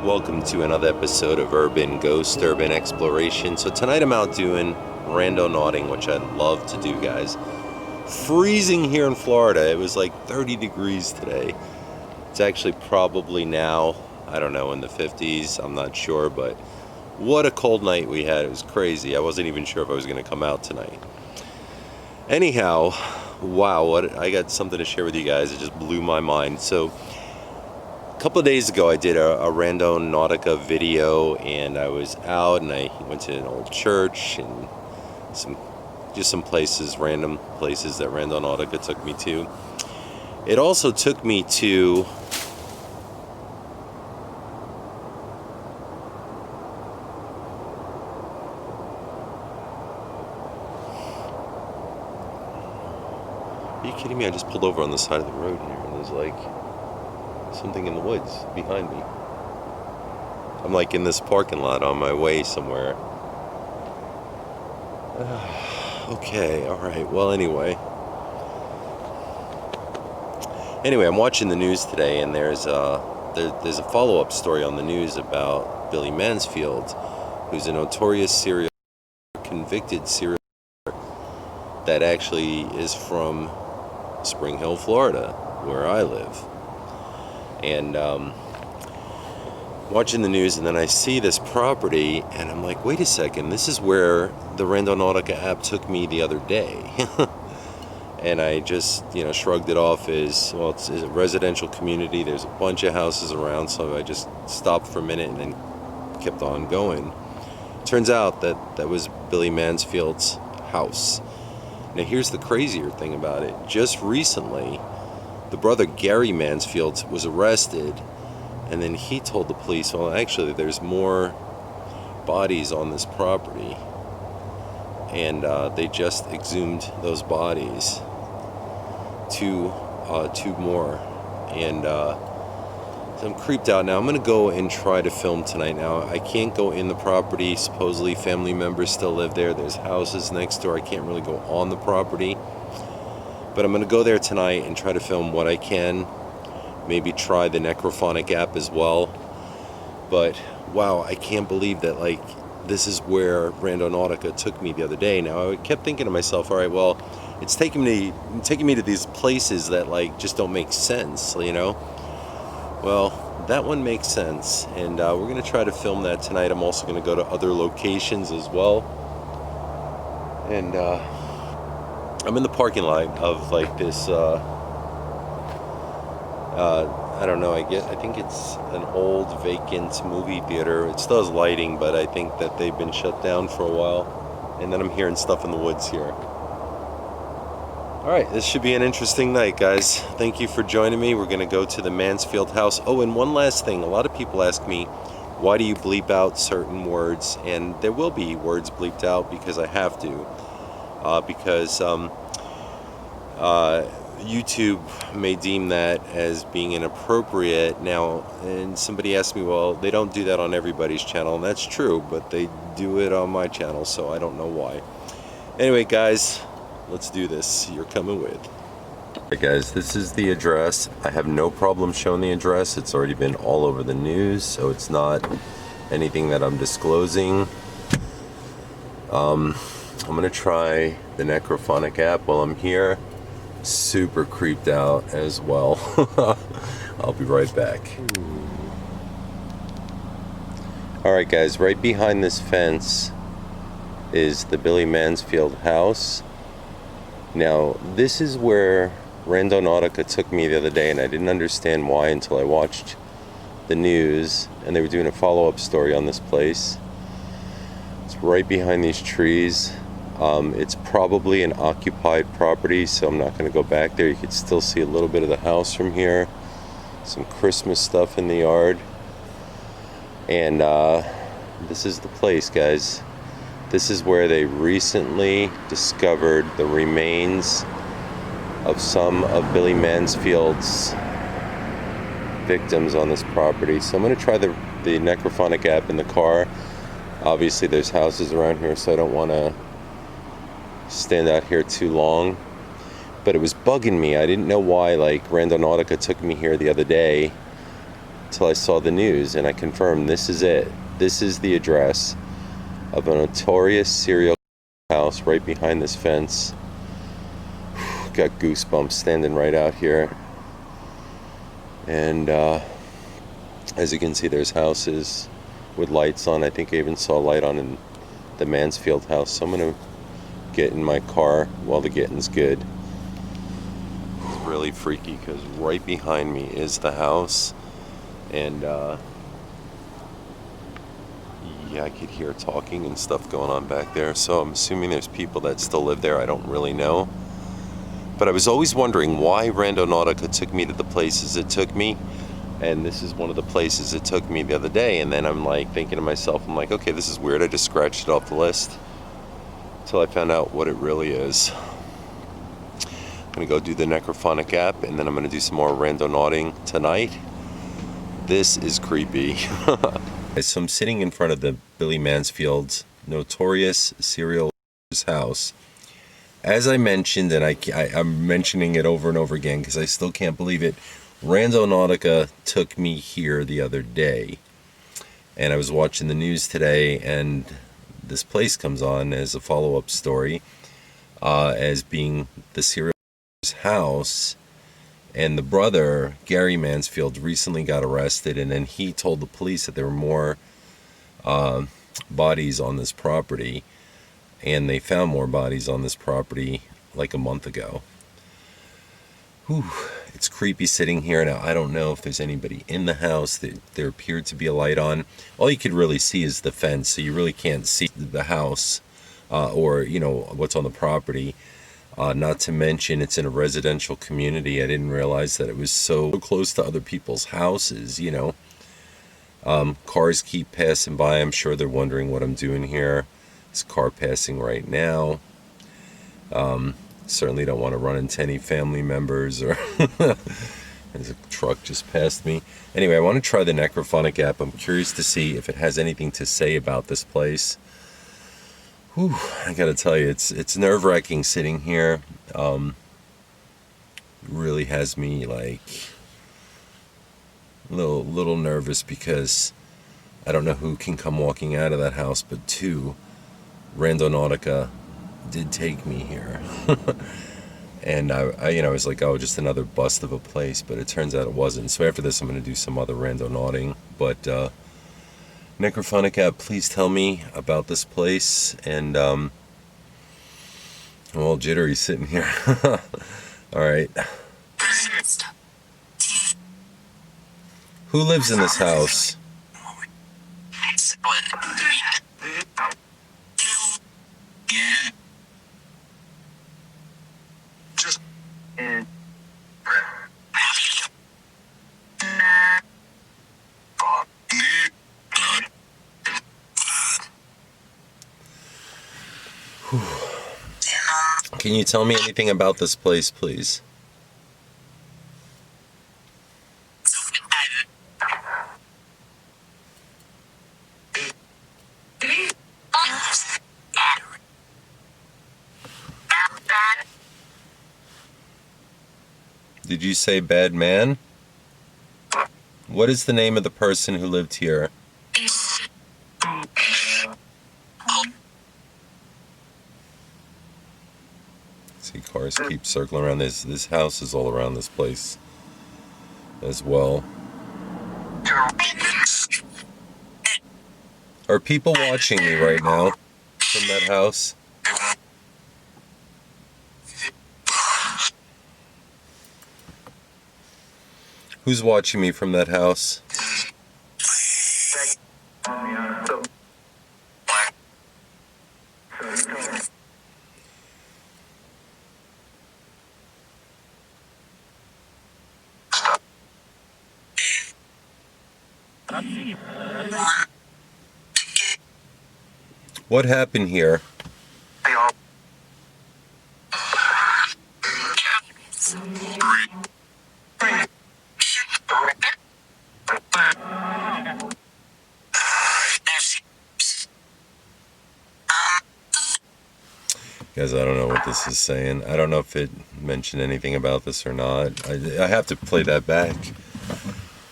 Welcome to another episode of Urban Ghost, Urban Exploration. So tonight I'm out doing randonauting, which I love to do, guys. Freezing here in Florida. It was like 30 degrees today. It's actually probably now, I don't know, in the 50s. I'm not sure, but what a cold night we had. It was crazy. I wasn't even sure if I was going to come out tonight. Anyhow, wow, I got something to share with you guys. It just blew my mind. So a couple of days ago I did a RANDONAUTICA video, and I was out and I went to an old church and some places, random places that RANDONAUTICA took me to. It also took me to Are you kidding me? I just pulled over on the side of the road here and there's like something in the woods behind me. I'm like in this parking lot on my way somewhere. Okay, alright, well anyway, I'm watching the news today, and there's a follow-up story on the news about Billy Mansfield, who's a notorious convicted serial killer that actually is from Spring Hill, Florida, where I live. And watching the news, and then I see this property, and I'm like, wait a second, this is where the RANDONAUTICA app took me the other day. And I just, shrugged it off as, well, it's a residential community, there's a bunch of houses around, so I just stopped for a minute and then kept on going. Turns out that was Billy Mansfield's house. Now here's the crazier thing about it. Just recently, the brother Gary Mansfield was arrested, and then he told the police, well, actually there's more bodies on this property, and they just exhumed those bodies, two more, and so I'm creeped out now. I'm gonna go and try to film tonight. Now I can't go in the property. Supposedly family members still live there. There's houses next door. I can't really go on the property, but I'm gonna go there tonight and try to film what I can. Maybe try the necrophonic app as well. But wow, I can't believe that this is where RANDONAUTICA took me the other day. Now I kept thinking to myself, all right, well, it's taking me to these places that just don't make sense, Well, that one makes sense, and we're gonna try to film that tonight. I'm also gonna go to other locations as well, and I'm in the parking lot of this. I don't know. I think it's an old vacant movie theater. It still has lighting, but I think that they've been shut down for a while. And then I'm hearing stuff in the woods here. All right, this should be an interesting night, guys. Thank you for joining me. We're gonna go to the Mansfield house. Oh, and one last thing. A lot of people ask me, why do you bleep out certain words? And there will be words bleeped out because I have to. Because YouTube may deem that as being inappropriate now, and somebody asked me, well, they don't do that on everybody's channel, and that's true, but they do it on my channel, so I don't know why. Anyway, guys, let's do this. You're coming with. Alright, guys, this is the address. I have no problem showing the address. It's already been all over the news, so it's not anything that I'm disclosing. I'm gonna try the necrophonic app while I'm here. Super creeped out as well. I'll be right back. Alright, guys, right behind this fence is the Billy Mansfield house. Now, this is where RANDONAUTICA took me the other day, and I didn't understand why until I watched the news, and they were doing a follow-up story on this place. It's right behind these trees. It's probably an occupied property, so I'm not going to go back there. You can still see a little bit of the house from here. Some Christmas stuff in the yard. And this is the place, guys. This is where they recently discovered the remains of some of Billy Mansfield's victims on this property. So I'm going to try the necrophonic app in the car. Obviously there's houses around here, so I don't want to stand out here too long, but it was bugging me. I didn't know why RANDONAUTICA took me here the other day, till I saw the news, and I confirmed this is it. This is the address of a notorious serial house right behind this fence. Got goosebumps standing right out here. And as you can see, there's houses with lights on. I think I even saw a light on in the Mansfield house. So I'm gonna get in my car while the getting's good. It's really freaky because right behind me is the house, and yeah, I could hear talking and stuff going on back there. So I'm assuming there's people that still live there. I don't really know. But I was always wondering why Randonautica took me to the places it took me. And this is one of the places it took me the other day. And then I'm like thinking to myself, I'm like, okay, this is weird. I just scratched it off the list until I found out what it really is. I'm going to go do the Necrophonic app, and then I'm going to do some more randonauting tonight. This is creepy. So I'm sitting in front of the Billy Mansfield's notorious serial house. As I mentioned, and I'm mentioning it over and over again because I still can't believe it, Randonautica took me here the other day. And I was watching the news today, and this place comes on as a follow-up story as being the serial house. And the brother, Gary Mansfield, recently got arrested, and then he told the police that there were more bodies on this property. And they found more bodies on this property like a month ago. Whew, it's creepy sitting here. Now, I don't know if there's anybody in the house. There appeared to be a light on. All you could really see is the fence, so you really can't see the house or, you know, what's on the property. Not to mention, it's in a residential community. I didn't realize that it was so close to other people's houses, you know. Cars keep passing by. I'm sure they're wondering what I'm doing here. This car passing right now. Certainly don't want to run into any family members, or there's a truck just passed me. Anyway, I want to try the Necrophonic app. I'm curious to see if it has anything to say about this place. Whew, I gotta tell you, it's nerve-wracking sitting here. Really has me like a little nervous because I don't know who can come walking out of that house, but two, Randonautica did take me here. And I you know, I was like, oh, just another bust of a place, but it turns out it wasn't. So after this, I'm going to do some other randonauting. But Necrophonic app, please tell me about this place. And I'm all jittery sitting here. All right. Who lives in this house? Can you tell me anything about this place, please? Did you say bad man? What is the name of the person who lived here? See, cars keep circling around. This house is all around this place as well. Are people watching me right now from that house? Who's watching me from that house? What happened here? Guys, I don't know what this is saying. I don't know if it mentioned anything about this or not. I have to play that back.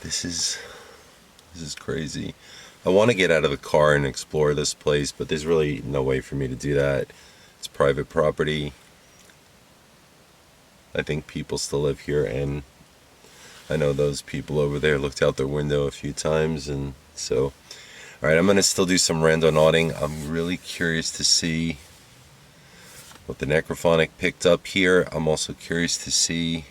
This is This is crazy. I want to get out of the car and explore this place, but there's really no way for me to do that. It's private property. I think people still live here, and I know those people over there looked out their window a few times, and so... Alright, I'm going to still do some randonauting. I'm really curious to see what the necrophonic picked up here. I'm also curious to see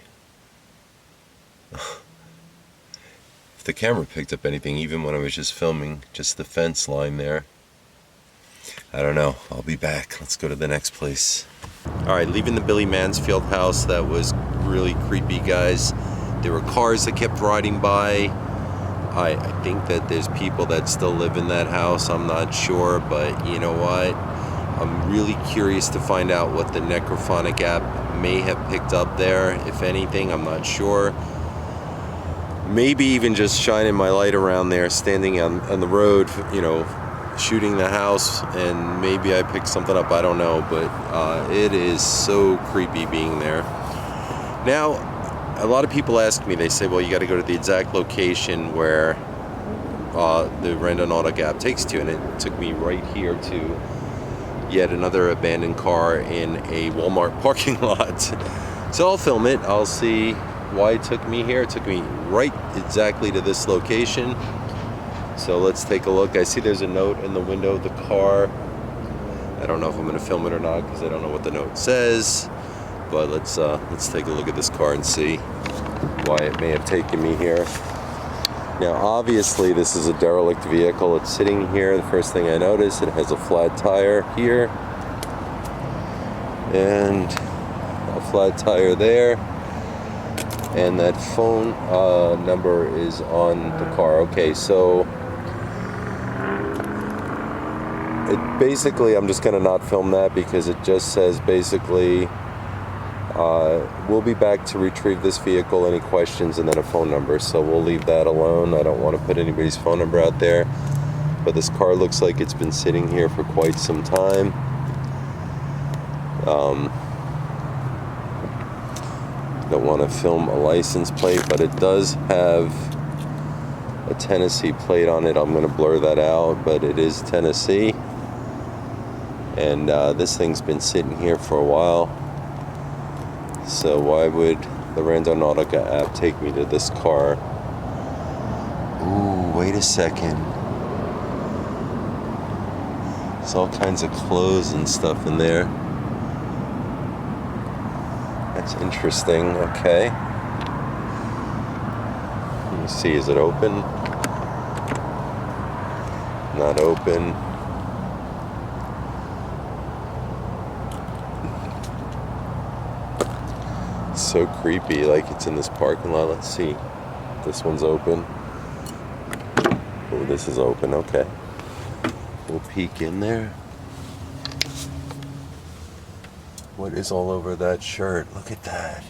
if the camera picked up anything, even when I was just filming just the fence line there. I don't know. I'll be back. Let's go to the next place. Alright, leaving the Billy Mansfield house. That was really creepy, guys. There were cars that kept riding by. I think that there's people that still live in that house. I'm not sure, but you know what? I'm really curious to find out what the necrophonic app may have picked up there. If anything, I'm not sure. Maybe even just shining my light around there, standing on the road, you know, shooting the house, and maybe I picked something up. I don't know, but it is so creepy being there. Now, a lot of people ask me, they say, well, you got to go to the exact location where the Randonautica app takes you, and it took me right here to yet another abandoned car in a Walmart parking lot. So I'll film it. I'll see why it took me here. It took me right exactly to this location. So let's take a look. I see there's a note in the window of the car. I don't know if I'm going to film it or not because I don't know what the note says. But let's take a look at this car and see why it may have taken me here. Now, obviously, this is a derelict vehicle. It's sitting here. The first thing I notice, it has a flat tire here, and a flat tire there, and that phone number is on the car. Okay, so basically, I'm just going to not film that because it just says basically, we'll be back to retrieve this vehicle, any questions, and then a phone number. So we'll leave that alone. I don't want to put anybody's phone number out there. But this car looks like it's been sitting here for quite some time. Don't want to film a license plate, but it does have a Tennessee plate on it. I'm going to blur that out, but it is Tennessee. And this thing's been sitting here for a while. So why would the Randonautica app take me to this car? Ooh, wait a second. There's all kinds of clothes and stuff in there. That's interesting. Okay. Let me see, is it open? Not open. So creepy, like it's in this parking lot. Let's see. This one's open. Oh, this is open. Okay. We'll peek in there. What is all over that shirt? Look at that.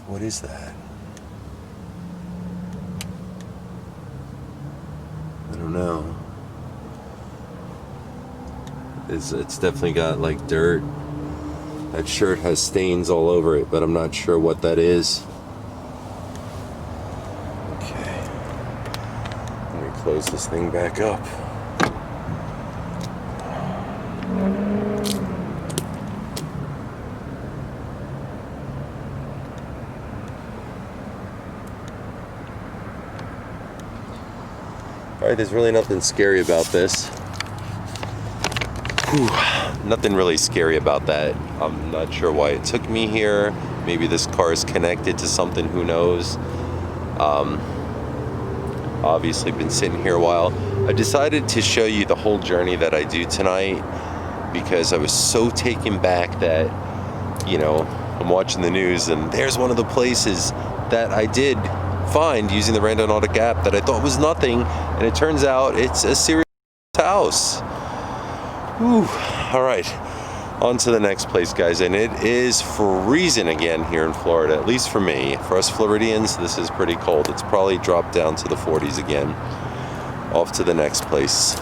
What is that? I don't know. It's definitely got like dirt. That shirt has stains all over it, but I'm not sure what that is. Okay. Let me close this thing back up. Alright, there's really nothing scary about this. Whew. Nothing really scary about that. I'm not sure why it took me here. Maybe this car is connected to something, who knows. Obviously been sitting here a while. I decided to show you the whole journey that I do tonight because I was so taken back that, you know, I'm watching the news and there's one of the places that I did find using the Randonautica app that I thought was nothing, and it turns out it's a serious house. Whew. All right, on to the next place, guys, and it is freezing again here in Florida, at least for me. For us Floridians, this is pretty cold. It's probably dropped down to the 40s again. Off to the next place.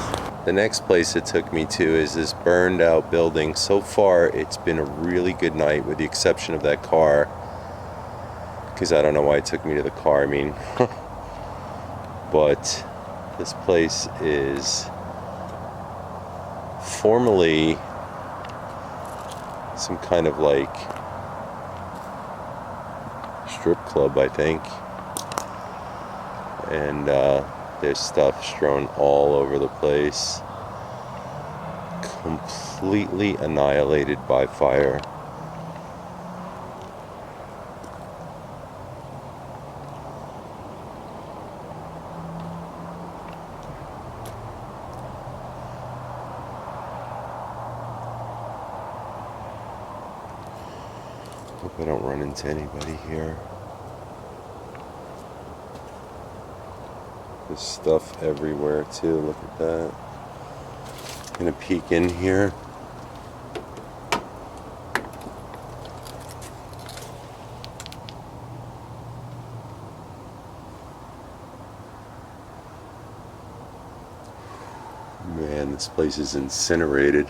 The next place it took me to is this burned out building. So far, it's been a really good night with the exception of that car, because I don't know why it took me to the car. I mean, But this place is formerly some kind of like strip club, I think. And there's stuff strewn all over the place. Completely annihilated by fire. Hope I don't run into anybody here. There's stuff everywhere too, look at that. Gonna peek in here. Man, this place is incinerated.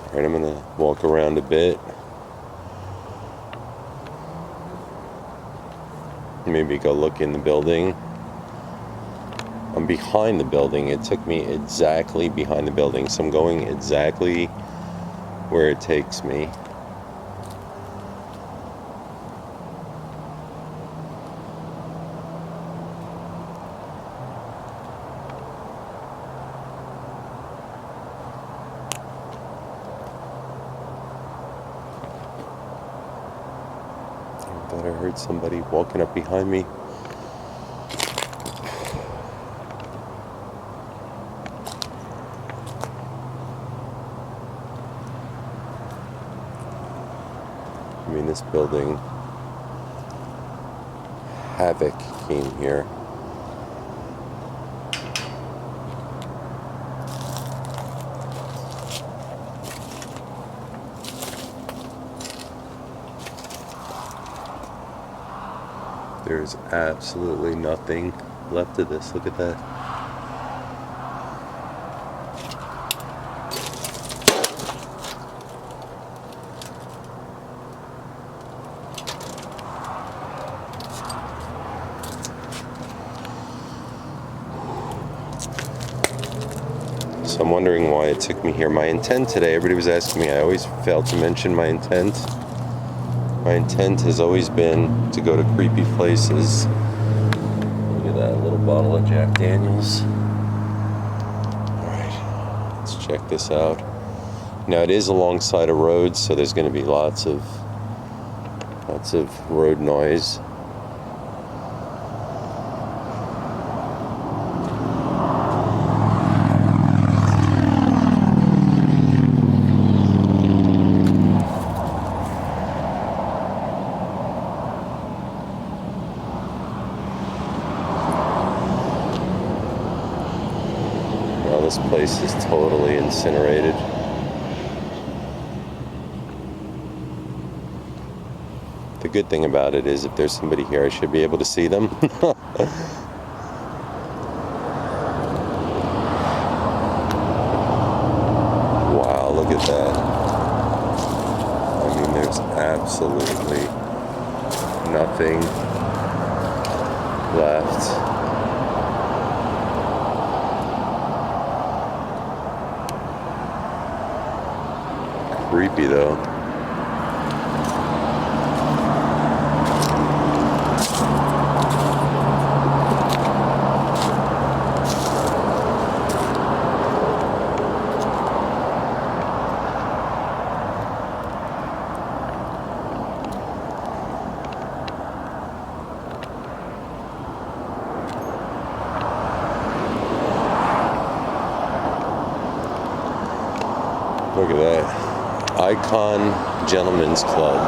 Alright, I'm gonna walk around a bit. Maybe go look in the building. I'm behind the building. It took me exactly behind the building, so I'm going exactly where it takes me. I thought I heard somebody walking up behind me. I mean, this building, havoc came here. There's absolutely nothing left of this. Look at that. So I'm wondering why it took me here. My intent today, everybody was asking me, I always fail to mention my intent. My intent has always been to go to creepy places. Look at that little bottle of Jack Daniels. Alright, let's check this out. Now it is alongside a road, so there's going to be lots of road noise. This place is totally incinerated. The good thing about it is if there's somebody here, I should be able to see them. Wow, look at that. I mean, there's absolutely nothing left. Creepy though. Look at that. Icon Gentlemen's Club.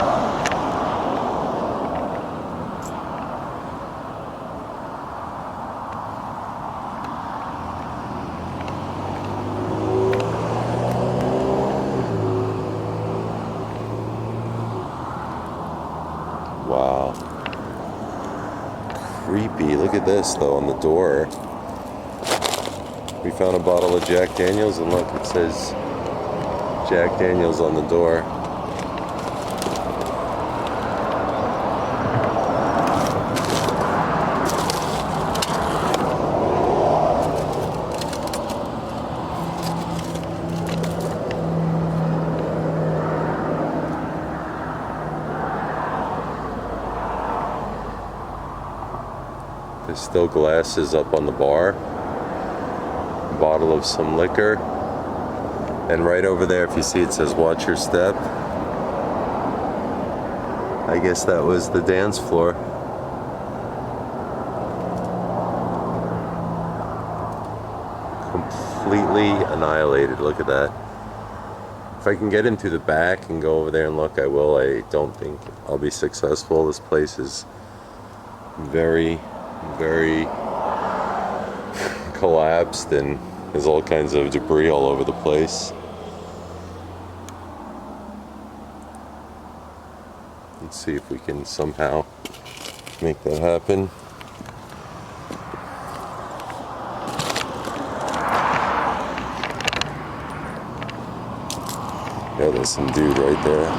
Wow. Creepy. Look at this though on the door. We found a bottle of Jack Daniels and look, it says Jack Daniels on the door. There's still glasses up on the bar. A bottle of some liquor. And right over there, if you see, it says watch your step. I guess that was the dance floor. Completely annihilated. Look at that. If I can get into the back and go over there and look, I will. I don't think I'll be successful. This place is very, very collapsed, and there's all kinds of debris all over the place. Let's see if we can somehow make that happen. Yeah, there's some dude right there.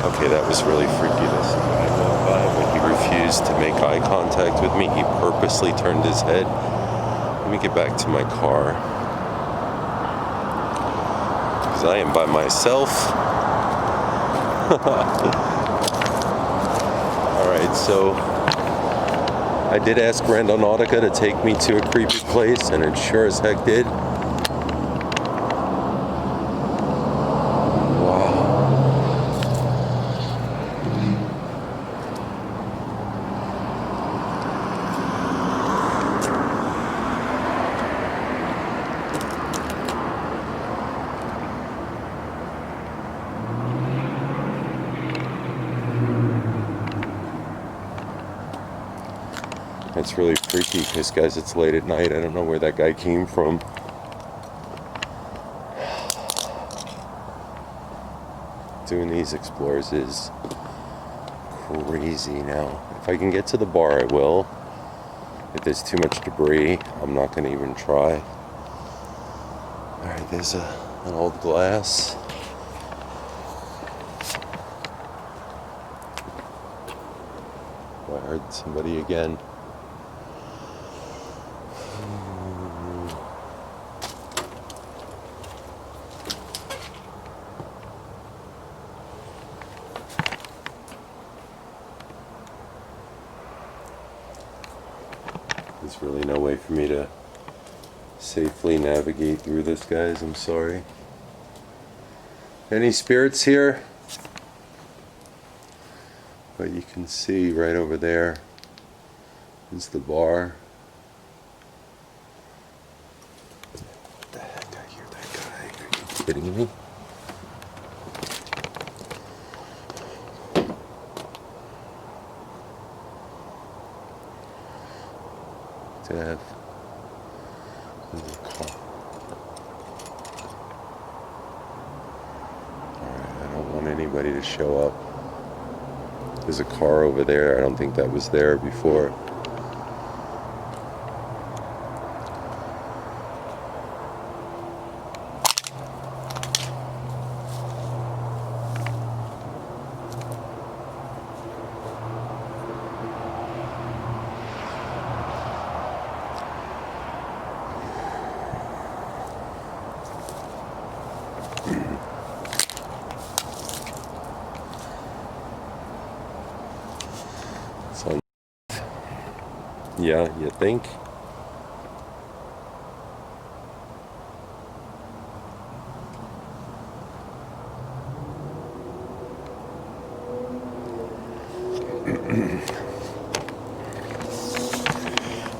Okay, that was really freaky. This guy walked by, but he refused to make eye contact with me. He purposely turned his head. Let me get back to my car, because I am by myself. Alright, so I did ask Randonautica to take me to a creepy place, and it sure as heck did. That's really freaky because, guys, it's late at night. I don't know where that guy came from. Doing these explores is crazy now. If I can get to the bar, I will. If there's too much debris, I'm not going to even try. Alright, there's an old glass. I heard somebody again. There's really no way for me to safely navigate through this, guys. I'm sorry. Any spirits here? But you can see right over there is the bar. What the heck? I hear that guy. Are you kidding me? There's a car. Alright, I don't want anybody to show up. There's a car over there. I don't think that was there before. So, yeah, you think?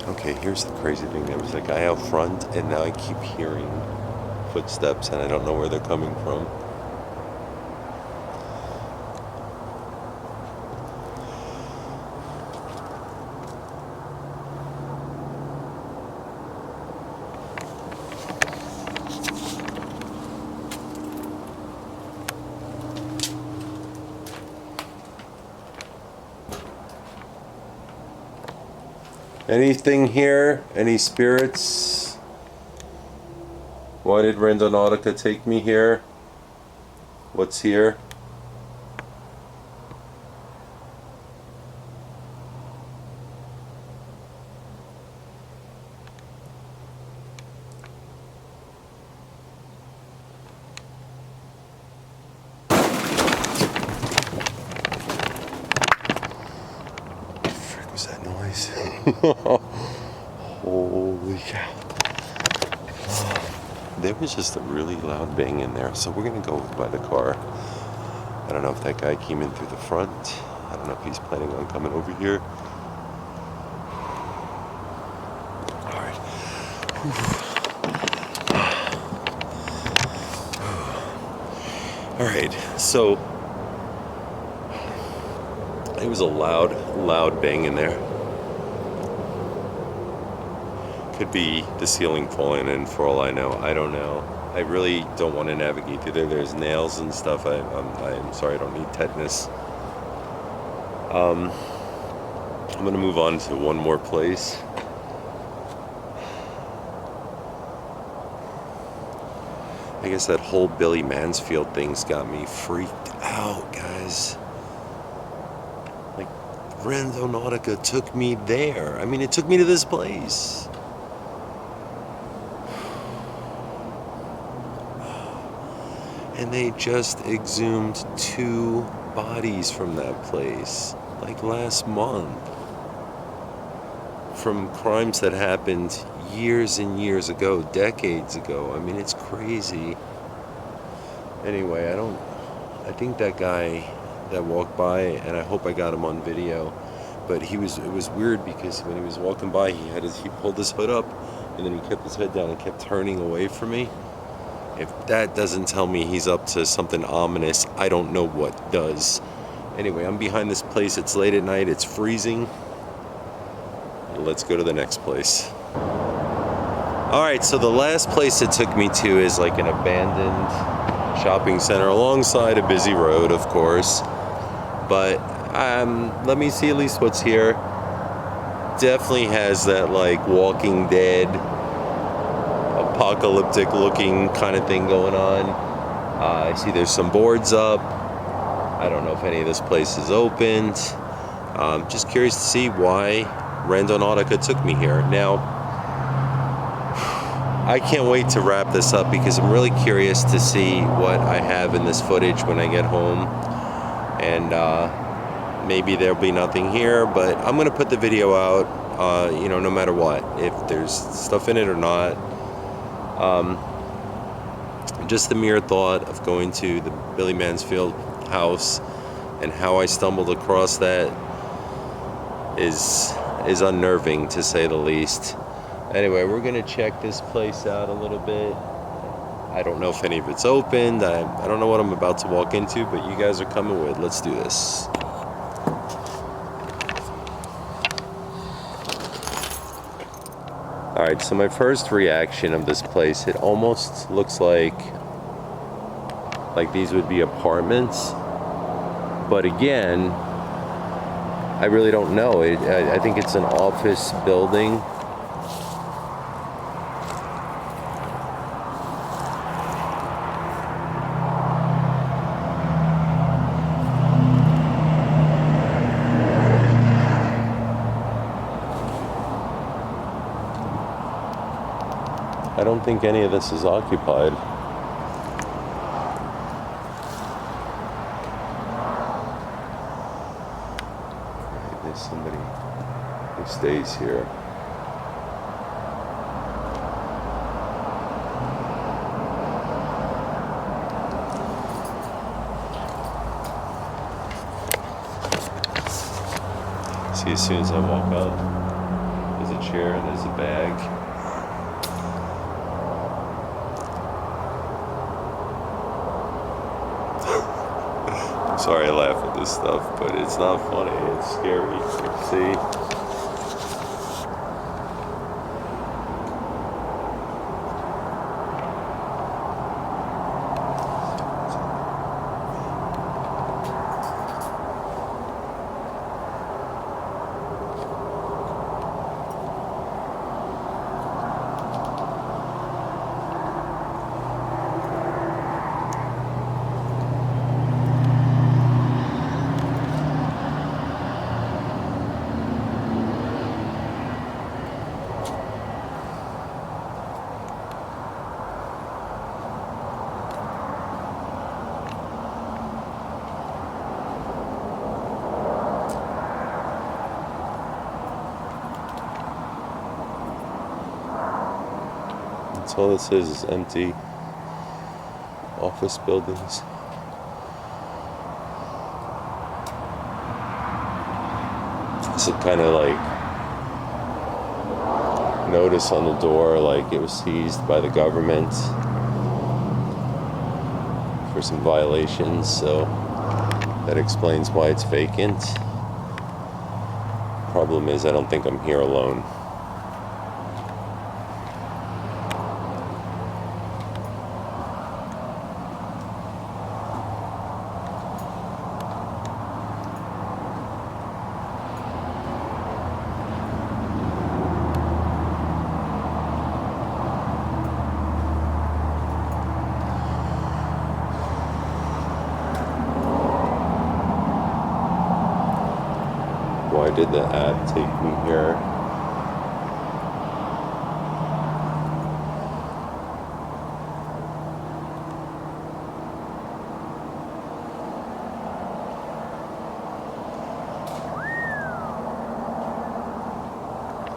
Okay, here's the crazy thing. There was a guy out front, and now I keep hearing footsteps, and I don't know where they're coming from. Anything here? Any spirits? Why did Randonautica take me here? What's here? was that noise? Holy cow. There was just a really loud bang in there, so we're gonna go by the car. I don't know if that guy came in through the front. I don't know if he's planning on coming over here. All right. All right, so it was a loud bang in there. Could be the ceiling falling in for all I know. I don't know. I really don't want to navigate through there. There's nails and stuff. I'm sorry, I don't need tetanus. I'm going to move on to one more place. I guess that whole Billy Mansfield thing's got me freaked out, guys. Like, Randonautica took me there. I mean, it took me to this place. And they just exhumed 2 bodies from that place, like last month. From crimes that happened years and years ago, decades ago. I mean, it's crazy. Anyway, I think that guy that walked by, and I hope I got him on video, but it was weird because when he was walking by, he pulled his hood up, and then he kept his head down and kept turning away from me. If that doesn't tell me he's up to something ominous, I don't know what does. Anyway, I'm behind this place. It's late at night. It's freezing. Let's go to the next place. All right, so the last place it took me to is like an abandoned shopping center alongside a busy road, of course. But let me see at least what's here. Definitely has that like Walking Dead, apocalyptic looking kind of thing going on. I see there's some boards up. I don't know if any of this place is opened. Just curious to see why Randonautica took me here. Now, I can't wait to wrap this up because I'm really curious to see what I have in this footage when I get home. And maybe there'll be nothing here, but I'm gonna put the video out, no matter what, if there's stuff in it or not. Just the mere thought of going to the Billy Mansfield house and how I stumbled across that is unnerving, to say the least. Anyway, we're gonna check this place out a little bit. I don't know if any of it's opened. I don't know what I'm about to walk into, but you guys are coming with. Let's do this. All right, so my first reaction of this place, it almost looks like these would be apartments, but again, I really don't know. I think it's an office building. I don't think any of this is occupied. There's somebody who stays here. See, as soon as I walk up, there's a chair, there's a bag. Sorry I laugh at this stuff, but it's not funny, it's scary. See? That's all this is empty office buildings. Some kind of like notice on the door, like it was seized by the government for some violations, so that explains why it's vacant. Problem is, I don't think I'm here alone. Why did the app take me here?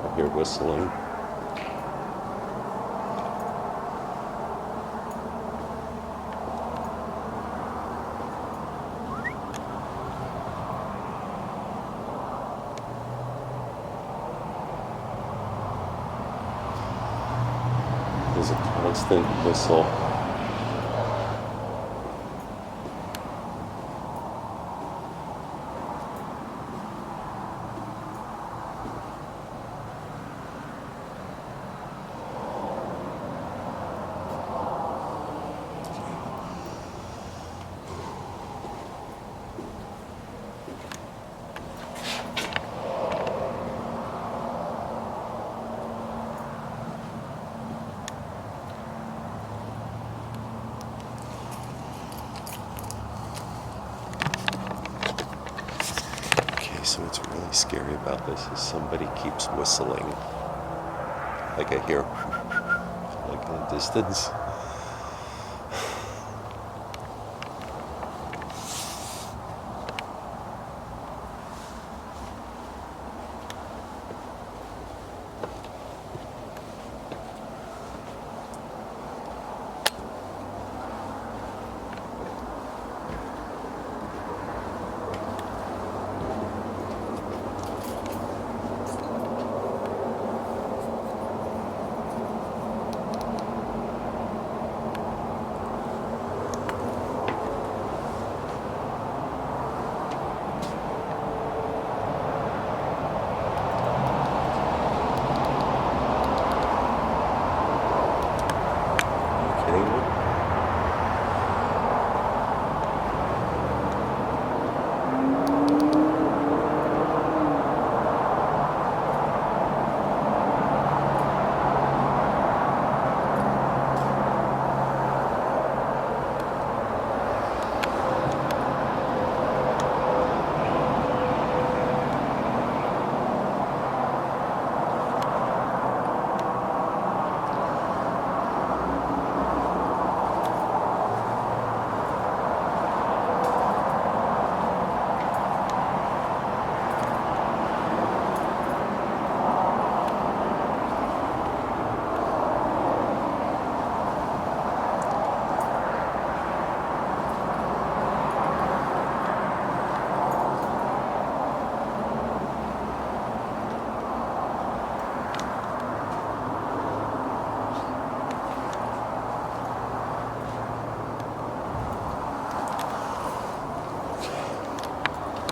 I hear whistling. There's a constant whistle. So what's really scary about this is somebody keeps whistling. Like I hear, like in the distance.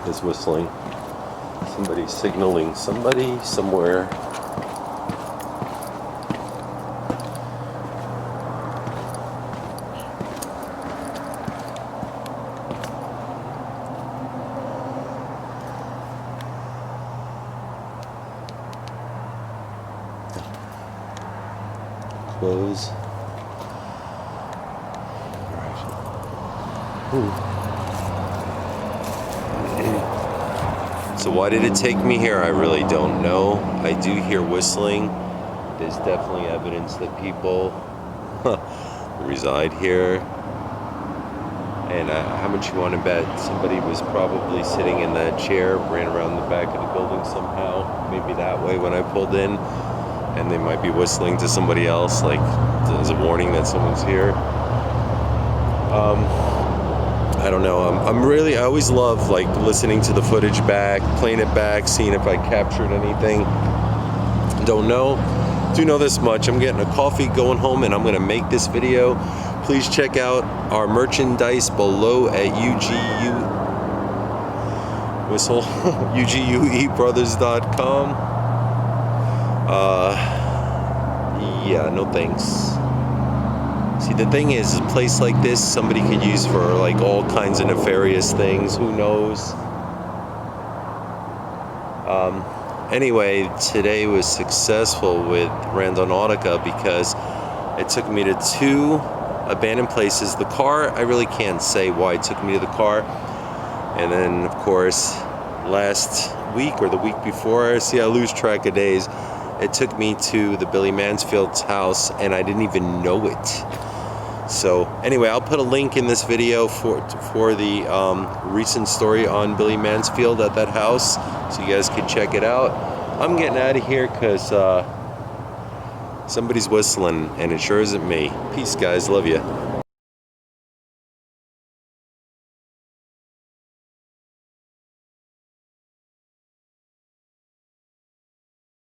Is whistling. Somebody's signaling somebody somewhere. Close. Ooh. So why did it take me here? I really don't know. I do hear whistling. There's definitely evidence that people reside here. And how much you want to bet somebody was probably sitting in that chair, ran around the back of the building somehow, maybe that way when I pulled in, and they might be whistling to somebody else, like as a warning that someone's here. I don't know. I always love like listening to the footage back, playing it back, seeing if I captured anything. Don't know. Do know this much. I'm getting a coffee, going home, and I'm gonna make this video. Please check out our merchandise below at uguebrothers.com. Yeah, no thanks. See, the thing is, a place like this, somebody could use for like all kinds of nefarious things. Who knows? Anyway, today was successful with Randonautica because it took me to 2 abandoned places. The car, I really can't say why it took me to the car. And then, of course, last week or the week before, see, I lose track of days, it took me to the Billy Mansfield's house, and I didn't even know it. So anyway, I'll put a link in this video for the recent story on Billy Mansfield at that house, so you guys can check it out. I'm getting out of here because somebody's whistling, and it sure isn't me. Peace, guys. Love you.